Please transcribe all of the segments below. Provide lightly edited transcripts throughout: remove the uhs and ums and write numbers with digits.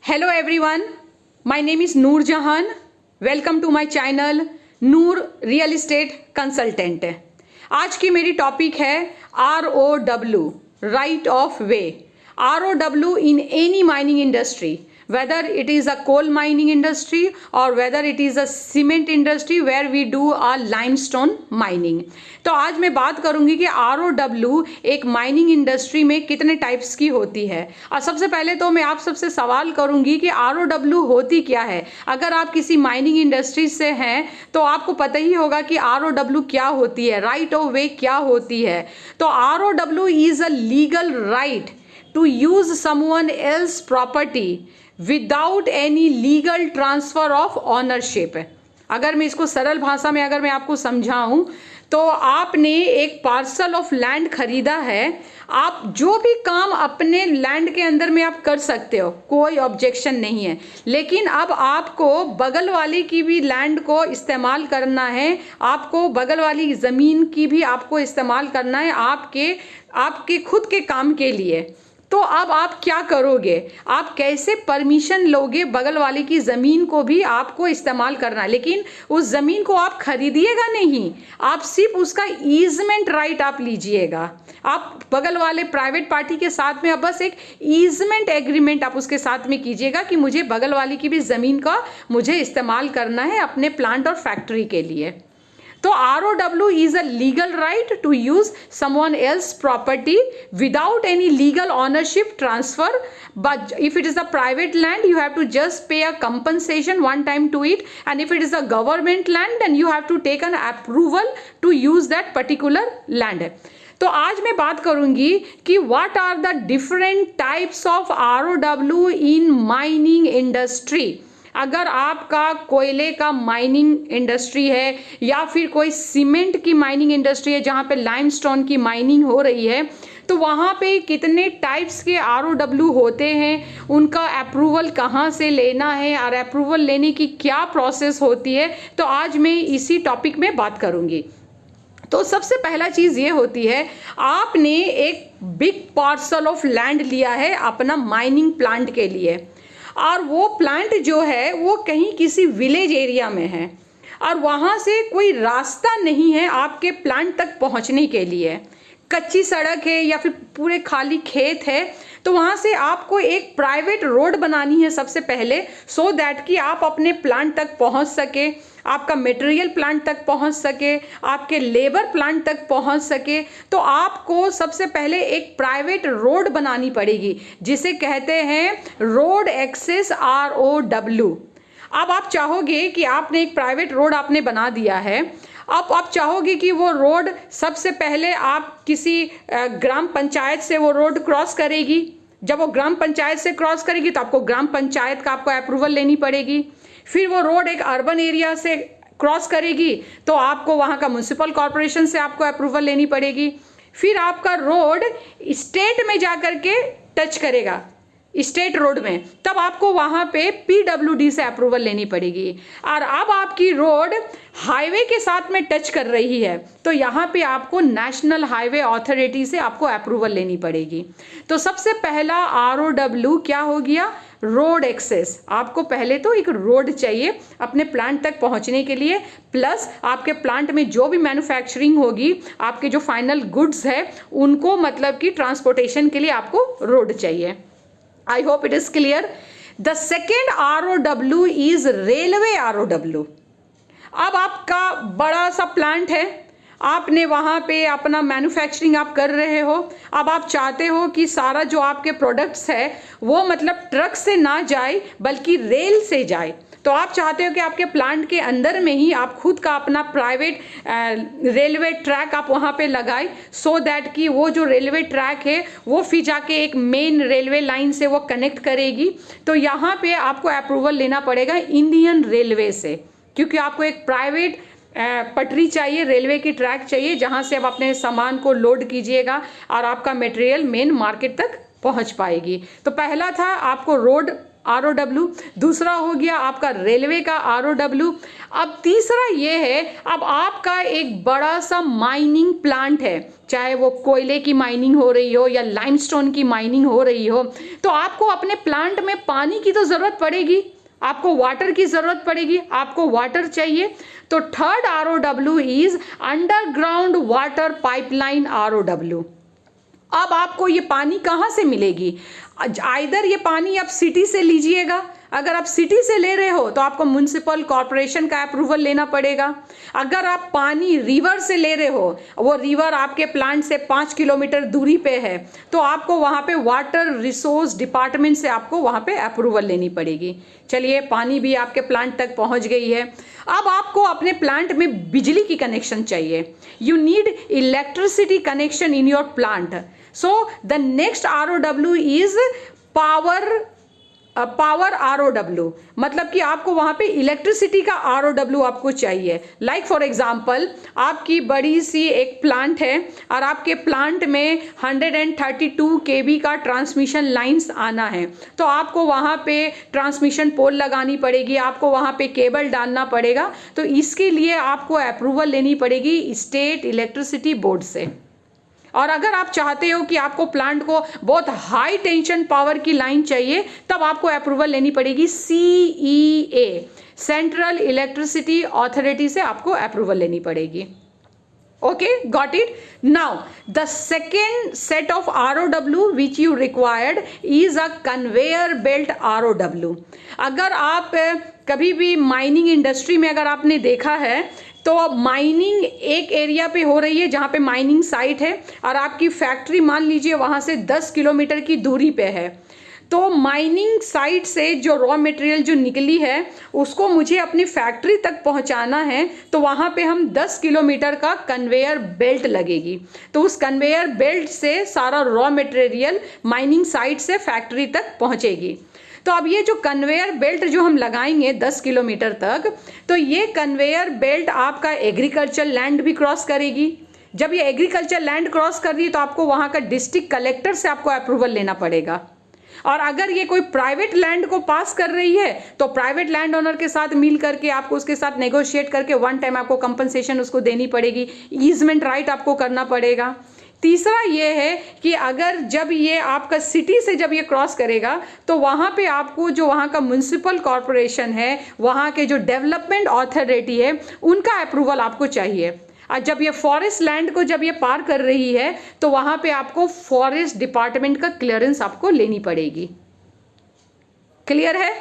Hello everyone, my name is Noor Jahan. Welcome to my channel Noor real estate consultant. आज की मेरी topic है ROW, right of way. ROW in any mining industry, whether it is a coal mining industry or whether it is a cement industry where we do a limestone mining। तो आज मैं बात करूंगी कि ROW एक mining industry में कितने types की होती है। और सबसे पहले तो मैं आप सबसे सवाल करूंगी कि ROW होती क्या है। अगर आप किसी माइनिंग इंडस्ट्री से हैं तो आपको पता ही होगा कि ROW क्या होती है, राइट ऑफ वे क्या होती है। तो ROW is a legal right to use someone else property without any legal transfer of ownership। अगर मैं इसको सरल भाषा में अगर मैं आपको समझाऊं तो आपने एक पार्सल ऑफ लैंड खरीदा है, आप जो भी काम अपने लैंड के अंदर में आप कर सकते हो, कोई ऑब्जेक्शन नहीं है। लेकिन अब आपको बगल वाले की भी लैंड को इस्तेमाल करना है, आपको बगल वाली ज़मीन की भी आपको इस्तेमाल करना है आपके खुद के काम के लिए। तो अब आप क्या करोगे, आप कैसे परमिशन लोगे बगल वाले की ज़मीन को भी आपको इस्तेमाल करना है। लेकिन उस ज़मीन को आप खरीदिएगा नहीं, आप सिर्फ उसका ईजमेंट राइट आप लीजिएगा। आप बगल वाले प्राइवेट पार्टी के साथ में अब बस एक ईजमेंट एग्रीमेंट आप उसके साथ में कीजिएगा कि मुझे बगल वाले की भी ज़मीन का मुझे इस्तेमाल करना है अपने प्लांट और फैक्ट्री के लिए। तो ROW is a legal right to use someone else's property without any legal ownership transfer. But if it is a private land, you have to just pay a compensation one time to it. And if it is a government land, then you have to take an approval to use that particular land. तो आज मैं बात करूंगी कि what are the different types of ROW in mining industry। अगर आपका कोयले का माइनिंग इंडस्ट्री है या फिर कोई सीमेंट की माइनिंग इंडस्ट्री है जहाँ पे लाइमस्टोन की माइनिंग हो रही है, तो वहाँ पे कितने टाइप्स के ROW होते हैं, उनका अप्रूवल कहाँ से लेना है और अप्रूवल लेने की क्या प्रोसेस होती है, तो आज मैं इसी टॉपिक में बात करूँगी। तो सबसे पहला चीज़ ये होती है, आपने एक बिग पार्सल ऑफ लैंड लिया है अपना माइनिंग प्लांट के लिए, और वो प्लांट जो है वो कहीं किसी विलेज एरिया में है और वहाँ से कोई रास्ता नहीं है आपके प्लांट तक पहुँचने के लिए, कच्ची सड़क है या फिर पूरे खाली खेत है। तो वहाँ से आपको एक प्राइवेट रोड बनानी है सबसे पहले, सो दैट कि आप अपने प्लांट तक पहुँच सके, आपका मटेरियल प्लांट तक पहुंच सके, आपके लेबर प्लांट तक पहुंच सके। तो आपको सबसे पहले एक प्राइवेट रोड बनानी पड़ेगी जिसे कहते हैं रोड एक्सेस ROW। अब आप चाहोगे कि आपने एक प्राइवेट रोड आपने बना दिया है, अब आप चाहोगे कि वो रोड सबसे पहले आप किसी ग्राम पंचायत से वो रोड क्रॉस करेगी। जब वो ग्राम पंचायत से क्रॉस करेगी तो आपको ग्राम पंचायत का आपको अप्रूवल लेनी पड़ेगी। फिर वो रोड एक अर्बन एरिया से क्रॉस करेगी तो आपको वहाँ का म्युनिसिपल कॉरपोरेशन से आपको अप्रूवल लेनी पड़ेगी। फिर आपका रोड स्टेट में जा कर के टच करेगा, स्टेट रोड में, तब आपको वहाँ पे PWD से अप्रूवल लेनी पड़ेगी। और अब आपकी रोड हाईवे के साथ में टच कर रही है तो यहाँ पे आपको नेशनल हाईवे अथॉरिटी से आपको अप्रूवल लेनी पड़ेगी। तो सबसे पहला ROW क्या हो गया, रोड एक्सेस। आपको पहले तो एक रोड चाहिए अपने प्लांट तक पहुंचने के लिए, प्लस आपके प्लांट में जो भी मैन्युफैक्चरिंग होगी, आपके जो फाइनल गुड्स है उनको मतलब कि ट्रांसपोर्टेशन के लिए आपको रोड चाहिए। I hope it is clear. The second ROW is railway ROW। अब आपका बड़ा सा प्लांट है, आपने वहाँ पे अपना मैन्युफैक्चरिंग आप कर रहे हो, अब आप चाहते हो कि सारा जो आपके प्रोडक्ट्स है वो मतलब ट्रक से ना जाए बल्कि रेल से जाए। तो आप चाहते हो कि आपके प्लांट के अंदर में ही आप खुद का अपना प्राइवेट रेलवे ट्रैक आप वहाँ पे लगाए, सो दैट कि वो जो रेलवे ट्रैक है वो फिर जाके एक मेन रेलवे लाइन से वो कनेक्ट करेगी। तो यहाँ पे आपको अप्रूवल लेना पड़ेगा इंडियन रेलवे से, क्योंकि आपको एक प्राइवेट पटरी चाहिए, रेलवे की ट्रैक चाहिए जहाँ से आप अपने सामान को लोड कीजिएगा और आपका मटेरियल मेन मार्केट तक पहुँच पाएगी। तो पहला था आपको रोड ROW, दूसरा हो गया आपका रेलवे का ROW। अब तीसरा ये है, अब आपका एक बड़ा सा माइनिंग प्लांट है, चाहे वो कोयले की माइनिंग हो रही हो या लाइमस्टोन की माइनिंग हो रही हो, तो आपको अपने प्लांट में पानी की तो ज़रूरत पड़ेगी, आपको वाटर की ज़रूरत पड़ेगी, आपको वाटर चाहिए। तो third ROW is underground water pipeline ROW। अब आपको ये पानी कहाँ से मिलेगी? आइदर ये पानी आप सिटी से लीजिएगा, अगर आप सिटी से ले रहे हो तो आपको म्युनिसिपल कॉरपोरेशन का अप्रूवल लेना पड़ेगा। अगर आप पानी रिवर से ले रहे हो, वो रिवर आपके प्लांट से 5 किलोमीटर दूरी पे है, तो आपको वहाँ पे वाटर रिसोर्स डिपार्टमेंट से आपको वहाँ पे अप्रूवल लेनी पड़ेगी। चलिए, पानी भी आपके प्लांट तक पहुँच गई है। अब आपको अपने प्लांट में बिजली की कनेक्शन चाहिए, you need electricity connection in your plant. So the next ROW is power ROW, मतलब कि आपको वहाँ पे इलेक्ट्रिसिटी का ROW आपको चाहिए। लाइक फॉर एग्जांपल, आपकी बड़ी सी एक प्लांट है और आपके प्लांट में 132 kV का ट्रांसमिशन लाइंस आना है, तो आपको वहाँ पे ट्रांसमिशन पोल लगानी पड़ेगी, आपको वहाँ पे केबल डालना पड़ेगा। तो इसके लिए आपको अप्रूवल लेनी पड़ेगी स्टेट इलेक्ट्रिसिटी बोर्ड से। और अगर आप चाहते हो कि आपको प्लांट को बहुत हाई टेंशन पावर की लाइन चाहिए, तब आपको अप्रूवल लेनी पड़ेगी CEA, सेंट्रल इलेक्ट्रिसिटी अथॉरिटी से आपको अप्रूवल लेनी पड़ेगी। Okay, got it? Now, the second set of ROW which you required is a conveyor belt ROW. अगर आप कभी भी माइनिंग इंडस्ट्री में अगर आपने देखा है, तो माइनिंग एक एरिया पे हो रही है जहाँ पे माइनिंग साइट है, और आपकी फैक्ट्री मान लीजिए वहाँ से 10 किलोमीटर की दूरी पे है। तो माइनिंग साइट से जो रॉ मटेरियल जो निकली है उसको मुझे अपनी फैक्ट्री तक पहुंचाना है, तो वहाँ पे हम 10 किलोमीटर का कन्वेयर बेल्ट लगेगी। तो उस कन्वेयर बेल्ट से सारा रॉ मटेरियल माइनिंग साइट से फैक्ट्री तक पहुंचेगी। तो अब ये जो कन्वेयर बेल्ट जो हम लगाएंगे 10 किलोमीटर तक, तो ये कन्वेयर बेल्ट आपका एग्रीकल्चर लैंड भी क्रॉस करेगी। जब ये एग्रीकल्चर लैंड क्रॉस कर रही है तो आपको वहाँ का डिस्ट्रिक्ट कलेक्टर से आपको अप्रूवल लेना पड़ेगा। और अगर ये कोई प्राइवेट लैंड को पास कर रही है तो प्राइवेट लैंड ओनर के साथ मिल करके आपको उसके साथ नेगोशिएट करके वन टाइम आपको कंपनसेशन उसको देनी पड़ेगी, ईजमेंट राइट आपको करना पड़ेगा। तीसरा ये है कि अगर जब ये आपका सिटी से जब ये क्रॉस करेगा तो वहाँ पे आपको जो वहाँ का म्युनिसिपल कॉरपोरेशन है, वहाँ के जो डेवलपमेंट अथॉरिटी है, उनका अप्रूवल आपको चाहिए। और जब ये फॉरेस्ट लैंड को जब ये पार कर रही है तो वहाँ पे आपको फॉरेस्ट डिपार्टमेंट का क्लियरेंस आपको लेनी पड़ेगी। क्लियर है?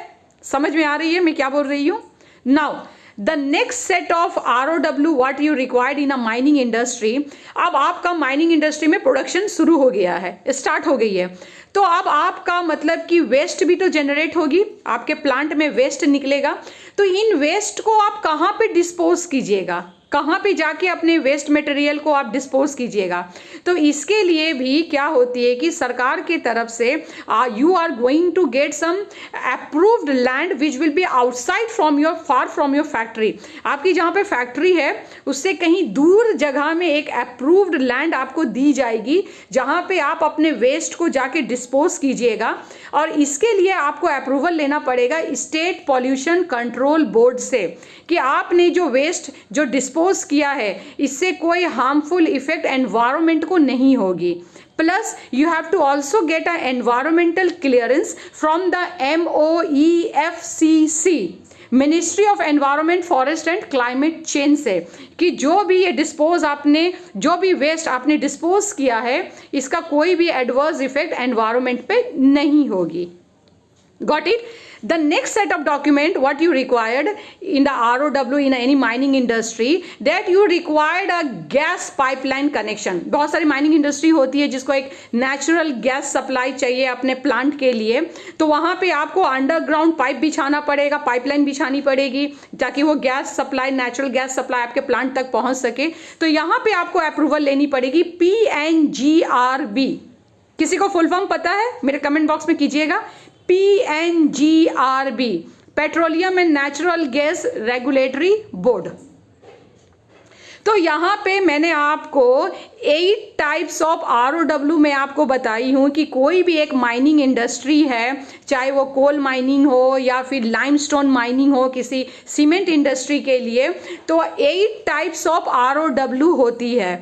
समझ में आ रही है मैं क्या बोल रही हूँ? Now the next set of ROW what you required in a mining industry. अब आपका माइनिंग इंडस्ट्री में प्रोडक्शन शुरू हो गया है, स्टार्ट हो गई है, तो अब आपका मतलब कि वेस्ट भी तो जनरेट होगी, आपके प्लांट में वेस्ट निकलेगा। तो इन वेस्ट को आप कहाँ पे डिस्पोज कीजिएगा, कहाँ पे जाके अपने वेस्ट मटेरियल को आप डिस्पोज कीजिएगा? तो इसके लिए भी क्या होती है कि सरकार की तरफ से you are going to get some approved land which will be outside from your far from your factory. आपकी जहाँ पे फैक्ट्री है उससे कहीं दूर जगह में एक अप्रूव्ड लैंड आपको दी जाएगी जहाँ पे आप अपने वेस्ट को जाके डिस्पोज कीजिएगा। और इसके लिए आपको अप्रूवल लेना पड़ेगा स्टेट पॉल्यूशन कंट्रोल बोर्ड से कि आपने जो वेस्ट जो डिस्पोज किया है इससे कोई हार्मफुल इफेक्ट एनवायरनमेंट को नहीं होगी। Plus you have to also get a environmental clearance from the MOEFCC, ministry of environment forest and climate change से, कि जो भी ये डिस्पोज आपने जो भी वेस्ट आपने डिस्पोज किया है इसका कोई भी एडवर्स इफेक्ट एनवायरनमेंट पे नहीं होगी। Got it? The next set of document what you required in the ROW in any mining industry, that you required a gas pipeline connection। बहुत सारी माइनिंग इंडस्ट्री होती है जिसको एक नेचुरल गैस सप्लाई चाहिए अपने प्लांट के लिए, तो वहाँ पे आपको अंडरग्राउंड पाइप बिछाना पड़ेगा, पाइपलाइन बिछानी पड़ेगी ताकि वो gas supply natural gas supply आपके प्लांट तक पहुँच सके। तो यहाँ पे आपको अप्रूवल लेनी पड़ेगी PNGRB। किसी को फुल फॉर्म पता है? मेरे कमेंट बॉक्स में कीजिएगा। PNGRB, petroleum and natural gas regulatory board. तो यहाँ पे मैंने आपको 8 टाइप्स ऑफ ROW में आपको बताई हूँ कि कोई भी एक माइनिंग इंडस्ट्री है, चाहे वो कोल माइनिंग हो या फिर लाइमस्टोन माइनिंग हो किसी सीमेंट इंडस्ट्री के लिए, तो 8 टाइप्स ऑफ ROW होती है।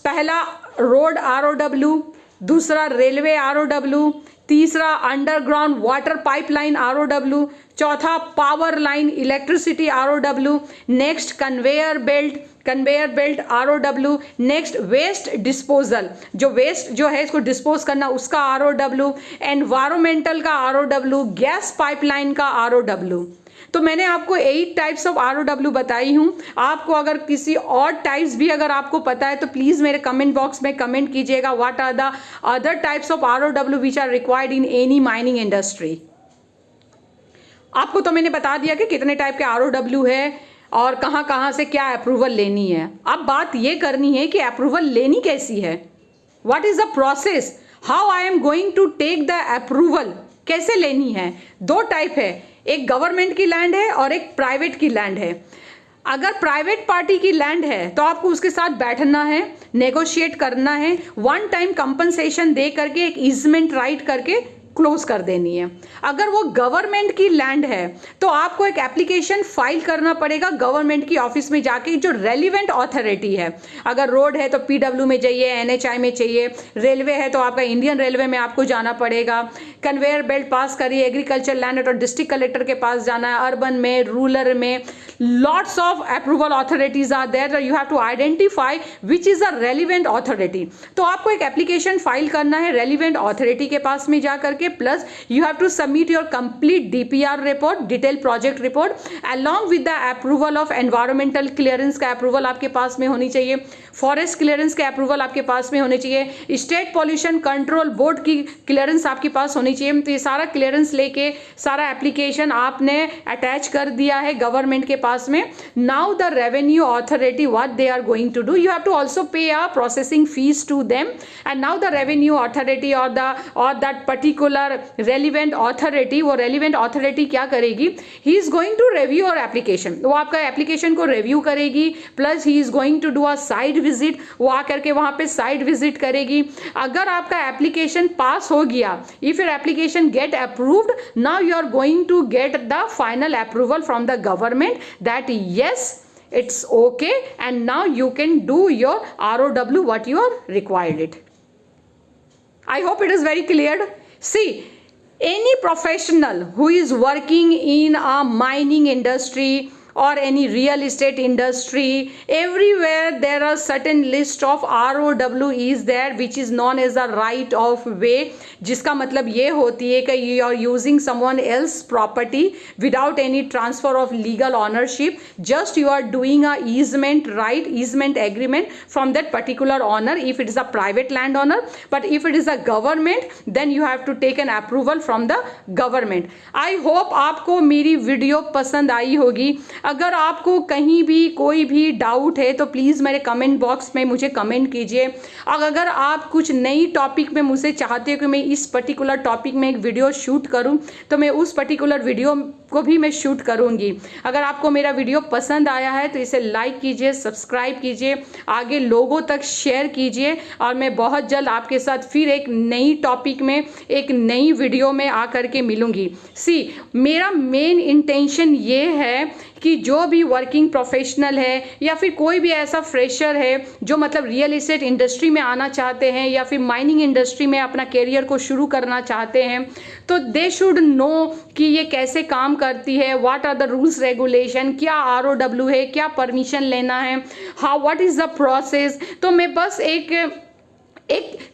पहला रोड ROW, दूसरा रेलवे ROW, तीसरा अंडरग्राउंड वाटर पाइपलाइन ROW, चौथा power line electricity ROW, next conveyor belt ROW, next waste disposal, जो वेस्ट जो है इसको डिस्पोज करना उसका ROW, एनवायरमेंटल का ROW, गैस पाइपलाइन का ROW। तो मैंने आपको 8 टाइप्स ऑफ ROW बताई हूँ। आपको अगर किसी और टाइप्स भी अगर आपको पता है तो प्लीज़ मेरे कमेंट बॉक्स में कमेंट कीजिएगा, what are the other types of ROW which are required in any mining industry. आपको तो मैंने बता दिया कि कितने टाइप के ROW है और कहाँ कहाँ से क्या अप्रूवल लेनी है। अब बात ये करनी है कि अप्रूवल लेनी कैसी है, what is the process, how I am going to take the approval, कैसे लेनी है। 2 टाइप है, एक गवर्नमेंट की लैंड है और एक प्राइवेट की लैंड है। अगर प्राइवेट पार्टी की लैंड है तो आपको उसके साथ बैठना है, नेगोशिएट करना है, 1 टाइम कंपनसेशन दे करके एक ईजमेंट राइट करके क्लोज कर देनी है। अगर वो गवर्नमेंट की लैंड है तो आपको एक एप्लीकेशन फाइल करना पड़ेगा गवर्नमेंट की ऑफिस में जाके, जो रेलिवेंट अथॉरिटी है। अगर रोड है तो PW में चाहिए, NHI में चाहिए, रेलवे है तो आपका इंडियन रेलवे में आपको जाना पड़ेगा, कन्वेयर बेल्ट पास करिए, एग्रीकल्चर लैंड और डिस्ट्रिक्ट कलेक्टर के पास जाना है, अर्बन में, रूरल में, lots of approval authorities are there, you have to identify which is a relevant authority. तो आपको एक एप्लीकेशन फाइल करना है रेलिवेंट अथॉरिटी के पास में जा करके, plus you have to submit your complete DPR report, detailed project report, along with the approval of environmental clearance का approval आपके पास में होनी चाहिए, फॉरेस्ट क्लियरेंस के अप्रूवल आपके पास में होने चाहिए, स्टेट पॉल्यूशन कंट्रोल बोर्ड की क्लियरेंस आपके पास होनी चाहिए। तो ये सारा क्लियरेंस लेके सारा एप्लीकेशन आपने अटैच कर दिया है गवर्नमेंट के पास में। Now the revenue authority what they are going to do, you have to also pay a processing fees to them, and now the revenue authority और दैट पर्टिकुलर रेलिवेंट अथॉरिटी, वो relevant authority क्या करेगी, he is going to review your application. वो आपका application को review करेगी, plus he is going to do a side visit, वो आकर के वहां पे साइड विजिट करेगी। अगर आपका एप्लीकेशन पास हो गया, if your application get approved, now you are going to get the final approval from the government that yes it's okay and now you can do your ROW what you are required it. I hope it is very clear. See, any professional who is working in a mining industry or any real estate industry, everywhere there are certain list of ROW is there which is known as a right of way, जिसका मतलब ये होती है कि you are using someone else property without any transfer of legal ownership, just you are doing a easement right, easement agreement from that particular owner if it is a private landowner, but if it is a government then you have to take an approval from the government. I hope आपको मेरी video पसंद आई होगी। अगर आपको कहीं भी कोई भी डाउट है तो प्लीज़ मेरे कमेंट बॉक्स में मुझे कमेंट कीजिए। अगर आप कुछ नई टॉपिक में मुझसे चाहते हो कि मैं इस पर्टिकुलर टॉपिक में एक वीडियो शूट करूं तो मैं उस पर्टिकुलर वीडियो को भी मैं शूट करूंगी। अगर आपको मेरा वीडियो पसंद आया है तो इसे लाइक कीजिए, सब्सक्राइब कीजिए, आगे लोगों तक शेयर कीजिए, और मैं बहुत जल्द आपके साथ फिर एक नई टॉपिक में एक नई वीडियो में आकर के मिलूंगी। मेरा मेन इंटेंशन ये है कि जो भी वर्किंग प्रोफेशनल है या फिर कोई भी ऐसा फ्रेशर है जो मतलब रियल एस्टेट इंडस्ट्री में आना चाहते हैं या फिर माइनिंग इंडस्ट्री में अपना कैरियर को शुरू करना चाहते हैं, तो दे शुड नो कि ये कैसे काम करती है, what are the rules regulation, क्या ROW है, क्या परमिशन लेना है, how what is the process. तो मैं बस एक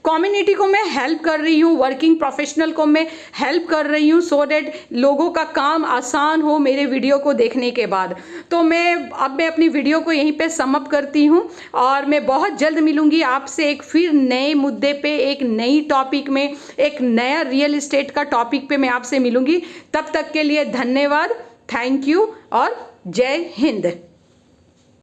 कम्युनिटी को मैं हेल्प कर रही हूँ, वर्किंग प्रोफेशनल को मैं हेल्प कर रही हूँ, सो डैट लोगों का काम आसान हो मेरे वीडियो को देखने के बाद। तो मैं अपनी वीडियो को यहीं पे समअप करती हूँ और मैं बहुत जल्द मिलूँगी आपसे एक फिर नए मुद्दे पे, एक नई टॉपिक में, एक नया रियल एस्टेट का टॉपिक पे मैं आपसे मिलूँगी। तब तक के लिए धन्यवाद, थैंक यू और जय हिंद।